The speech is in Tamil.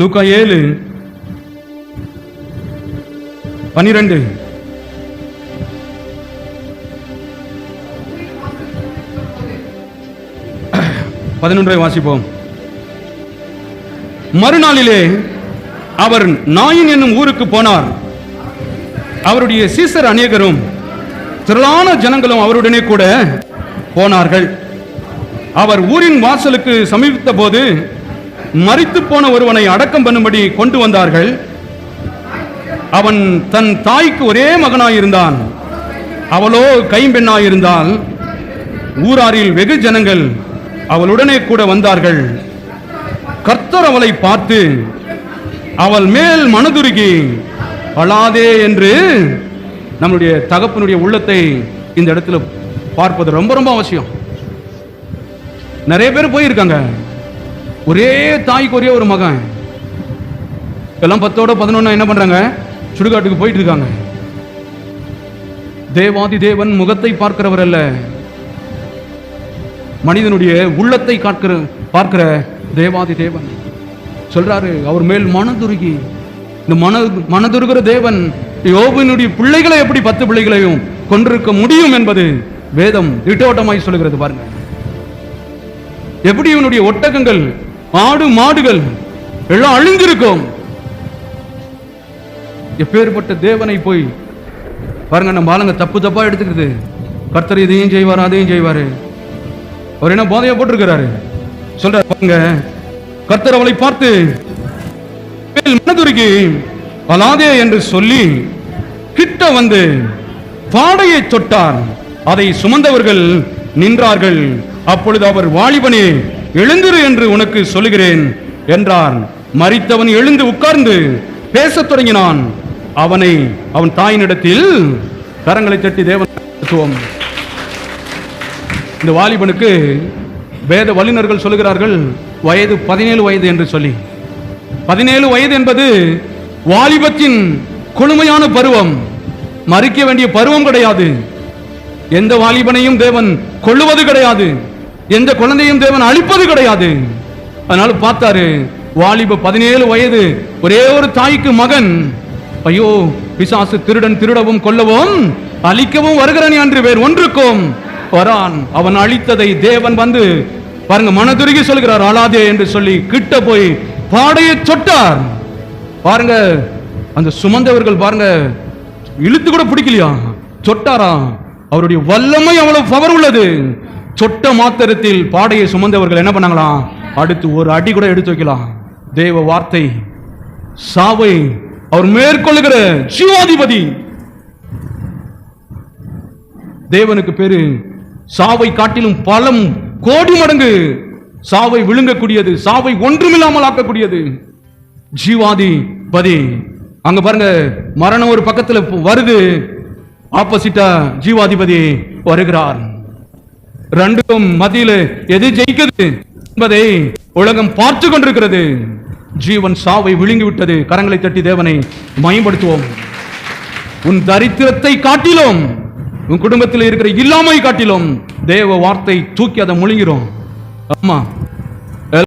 லூக்கா 7:12. வாசிப்போம். மறுநாளிலே அவர் நாயின் என்னும் ஊருக்கு போனார். அவருடைய சீசர் அநேகரும் திரளான ஜனங்களும் அவருடனே கூட போனார்கள். அவர் ஊரின் வாசலுக்கு சமீபித்த போது மரித்து போன ஒருவனை அடக்கம் பண்ணும்படி கொண்டு வந்தார்கள். அவன் தன் தாய்க்கு ஒரே மகனாயிருந்தான். அவளோ கைம்பெண்ணாயிருந்தால் ஊராரில் வெகு ஜனங்கள் அவளுடனே கூட வந்தார்கள். கர்த்தர் அவளை பார்த்து அவள் மேல் மனதுருகி அழாதே என்று நம்முடைய தகப்பனுடைய உள்ளத்தை இந்த இடத்துல பார்ப்பது ரொம்ப ரொம்ப அவசியம். நிறைய பேர் போயிருக்காங்க, ஒரே தாய்க்கு ஒரே ஒரு மகன், எல்லாம் 10ஓட 11 என்ன பண்றாங்க, சுடுகாட்டுக்கு போயிட்டு இருக்காங்க. தேவாதி தேவன் முகத்தை பார்க்கிறவர் அல்ல, மனிதனுடைய உள்ளத்தை பார்க்கிற தேவாதி தேவன் சொல்றாரு, அவர் மேல் மனதுருகி. இந்த மனதுருகிற தேவன் யோபுவினுடைய பிள்ளைகளை எப்படி 10 பிள்ளைகளையும் கொண்டிருக்க முடியும் என்பது வேதம் திட்டவட்டமாய் சொல்லுகிறது. பாருங்க, எப்படி இவனுடைய ஒட்டகங்கள் ஆடு மாடுகள் எல்லாம் அழிந்திருக்கும். எப்பேற்பட்ட தேவனை போய் பாருங்க, நம்ம ஆளுங்க தப்பா எடுத்துக்கிறது. கர்த்தர் இதையும் செய்வார் அதையும் செய்வாரு. அவர் என்ன போதைய போட்டிருக்கிறாரு சொல்றாரு. பாருங்க, கர்த்தர் அவளை பார்த்து மனதுருகி அழாதே என்று சொல்லி கிட்ட வந்து பாடையை தொட்டார். அதை சுமந்தவர்கள் நின்றார்கள். அப்பொழுது அவர், வாலிபனே எழுந்திரு என்று உனக்கு சொல்லுகிறேன் என்றார். மரித்தவன் எழுந்து உட்கார்ந்து பேசத் தொடங்கினான். அவன் தாயினிடத்தில் கரங்களை தட்டி தேவன். இந்த வாலிபனுக்கு வேத வல்லுநர்கள் சொல்லுகிறார்கள் வயது 17 வயது என்று சொல்லி. 17 வயது என்பது வாலிபத்தின் கொழுமையான பருவம், மறிக்க வேண்டிய பருவம் கிடையாது. எந்த வாலிபனையும் தேவன் கொள்ளுவது கிடையாது, எந்த குழந்தையும் தேவன் அழிப்பது கிடையாது. அதனால பார்த்தாரு, வாலிப 17 வயது, ஒரே ஒரு தாய்க்கு மகன். ஐயோ, பிசாசு திருடன் திருடவும் கொல்லவும் அழிக்கவும் வருகிறான் என்று வேறு ஒன்றுக்கும் வரான். அவன் அழித்ததை தேவன் வந்து பாருங்க மனதுருகி சொல்கிறார், அழாதே என்று சொல்லி கிட்ட போய் பாடையை தொட்டார். பாருங்க, அந்த சுமந்தவர்கள் பாருங்க இழுத்து கூட பிடிக்கலையா, தொட்டாரா. அவருடைய வல்லமை அவ்வளவு பவர் உள்ளது. சொட்ட மாத்திரத்தில் பாடையை சுமந்தவர்கள் என்ன பண்ணாங்களாம், அடுத்து ஒரு அடி கூட எடுத்து வைக்கலாம். தேவ வார்த்தை சாவை அவர் மேற்கொள்ளுகிற ஜீவாதிபதி. தேவனுக்கு பேரு சாவை காட்டிலும் பலம் கோடி மடங்கு சாவை விழுங்கக்கூடியது, சாவை ஒன்றுமில்லாமல் ஆக்கக்கூடியது ஜீவாதிபதி. அங்க பாருங்க, மரணம் ஒரு பக்கத்துல வருது, ஆப்போசிட்டா ஜீவாதிபதி வருகிறார். ரெண்டும் மத்தியில எது ஜெயிக்கிறது என்பதை உலகம் பார்த்து கொண்டிருக்கிறது. ஜீவன் சாவை விழுங்கி விட்டது. கரங்களை தட்டி தேவனை மயப்படுத்துவோம். உன் தரித்திரத்தை காட்டிலும், உன் குடும்பத்தில் இருக்கிற இல்லாமை காட்டிலும் தேவ வார்த்தை தூக்கி அதை முழுங்கிறோம். ஆமா,